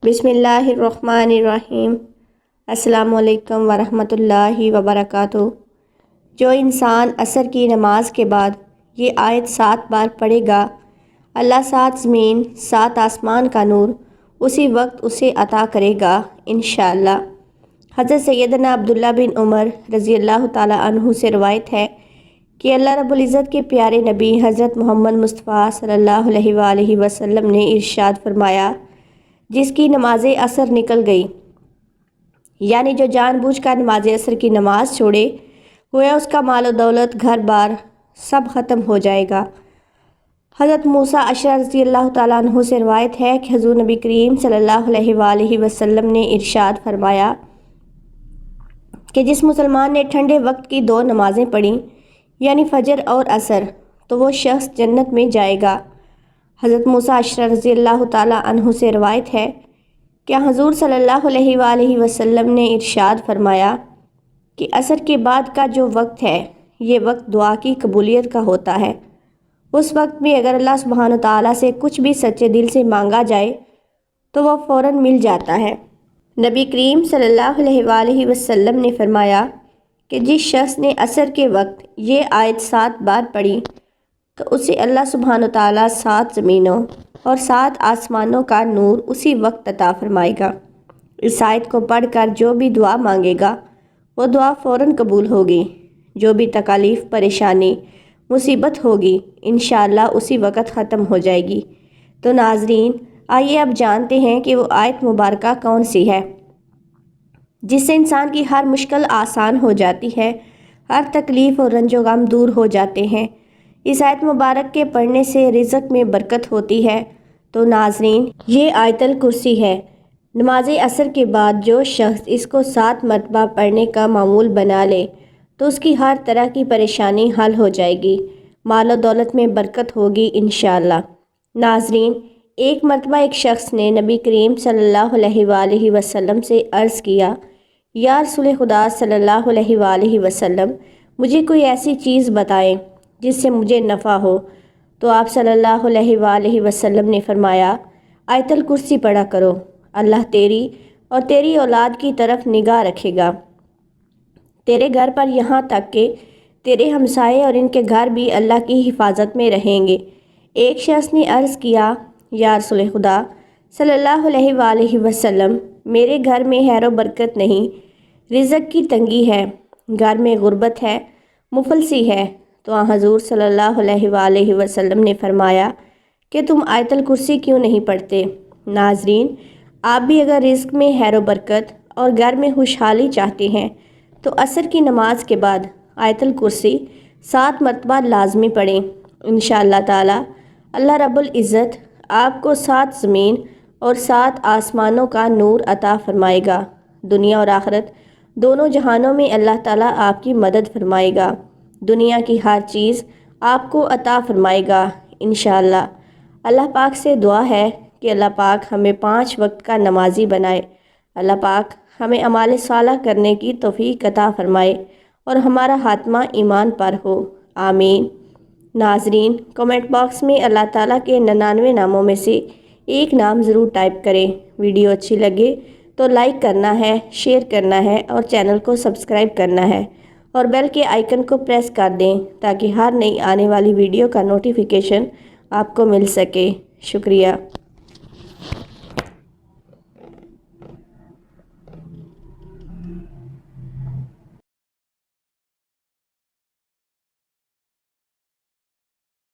بسم اللہ الرحمن الرحیم۔ السلام علیکم ورحمۃ اللہ وبرکاتہ۔ جو انسان عصر کی نماز کے بعد یہ آیت 7 بار پڑھے گا، اللہ 7 زمین 7 آسمان کا نور اسی وقت اسے عطا کرے گا انشاءاللہ۔ حضرت سیدنا عبداللہ بن عمر رضی اللہ تعالیٰ عنہ سے روایت ہے کہ اللہ رب العزت کے پیارے نبی حضرت محمد مصطفیٰ صلی اللہ علیہ وآلہ وسلم نے ارشاد فرمایا، جس کی نماز عصر نکل گئی، یعنی جو جان بوجھ کر نماز عصر کی نماز چھوڑے، گویا اس کا مال و دولت گھر بار سب ختم ہو جائے گا۔ حضرت موسیٰ اشعری رضی اللہ تعالیٰ عنہ سے روایت ہے کہ حضور نبی کریم صلی اللہ علیہ وآلہ وسلم نے ارشاد فرمایا کہ جس مسلمان نے ٹھنڈے وقت کی 2 نمازیں پڑھیں، یعنی فجر اور عصر، تو وہ شخص جنت میں جائے گا۔ حضرت موسیٰ اشعری رضی اللہ تعالیٰ عنہ سے روایت ہے کہ حضور صلی اللہ علیہ وآلہ وسلم نے ارشاد فرمایا کہ عصر کے بعد کا جو وقت ہے، یہ وقت دعا کی قبولیت کا ہوتا ہے۔ اس وقت بھی اگر اللہ سبحانہ تعالیٰ سے کچھ بھی سچے دل سے مانگا جائے تو وہ فوراً مل جاتا ہے۔ نبی کریم صلی اللہ علیہ وآلہ وسلم نے فرمایا کہ جس شخص نے عصر کے وقت یہ آیت 7 بار پڑھی تو اسے اللہ سبحانہ تعالیٰ 7 زمینوں اور 7 آسمانوں کا نور اسی وقت عطا فرمائے گا۔ اس آیت کو پڑھ کر جو بھی دعا مانگے گا وہ دعا فوراً قبول ہوگی۔ جو بھی تکالیف، پریشانی، مصیبت ہوگی انشاءاللہ اسی وقت ختم ہو جائے گی۔ تو ناظرین، آئیے اب جانتے ہیں کہ وہ آیت مبارکہ کون سی ہے جس سے انسان کی ہر مشکل آسان ہو جاتی ہے، ہر تکلیف اور رنج و غم دور ہو جاتے ہیں۔ اس آیت مبارک کے پڑھنے سے رزق میں برکت ہوتی ہے۔ تو ناظرین، یہ آیت الکرسی ہے۔ نماز عصر کے بعد جو شخص اس کو 7 مرتبہ پڑھنے کا معمول بنا لے تو اس کی ہر طرح کی پریشانی حل ہو جائے گی، مال و دولت میں برکت ہوگی انشاءاللہ۔ ناظرین، ایک مرتبہ ایک شخص نے نبی کریم صلی اللہ علیہ وآلہ وسلم سے عرض کیا، یا رسول خدا صلی اللہ علیہ وآلہ وسلم، مجھے کوئی ایسی چیز بتائیں جس سے مجھے نفع ہو۔ تو آپ صلی اللہ علیہ وآلہ وسلم نے فرمایا، آیت الکرسی پڑھا کرو، اللہ تیری اور تیری اولاد کی طرف نگاہ رکھے گا، تیرے گھر پر یہاں تک کہ تیرے ہمسائے اور ان کے گھر بھی اللہ کی حفاظت میں رہیں گے۔ ایک شخص نے عرض کیا، یا رسول خدا صلی اللہ علیہ وآلہ وسلم، میرے گھر میں خیر و برکت نہیں، رزق کی تنگی ہے، گھر میں غربت ہے، مفلسی ہے۔ تو حضور صلی اللہ علیہ وآلہ وسلم نے فرمایا کہ تم آیت الکرسی کیوں نہیں پڑھتے؟ ناظرین، آپ بھی اگر رزق میں خیر و برکت اور گھر میں خوشحالی چاہتے ہیں تو عصر کی نماز کے بعد آیت الکرسی 7 مرتبہ لازمی پڑھیں۔ انشاءاللہ تعالی اللہ رب العزت آپ کو 7 زمین اور 7 آسمانوں کا نور عطا فرمائے گا۔ دنیا اور آخرت دونوں جہانوں میں اللہ تعالیٰ آپ کی مدد فرمائے گا، دنیا کی ہر چیز آپ کو عطا فرمائے گا انشاءاللہ۔ اللہ پاک سے دعا ہے کہ اللہ پاک ہمیں 5 وقت کا نمازی بنائے، اللہ پاک ہمیں اعمال صالح کرنے کی توفیق عطا فرمائے اور ہمارا خاتمہ ایمان پر ہو، آمین۔ ناظرین، کمنٹ باکس میں اللہ تعالیٰ کے 99 ناموں میں سے ایک نام ضرور ٹائپ کریں۔ ویڈیو اچھی لگے تو لائک کرنا ہے، شیئر کرنا ہے اور چینل کو سبسکرائب کرنا ہے اور بیل کے آئیکن کو پریس کر دیں تاکہ ہر نئی آنے والی ویڈیو کا نوٹیفیکیشن آپ کو مل سکے۔ شکریہ۔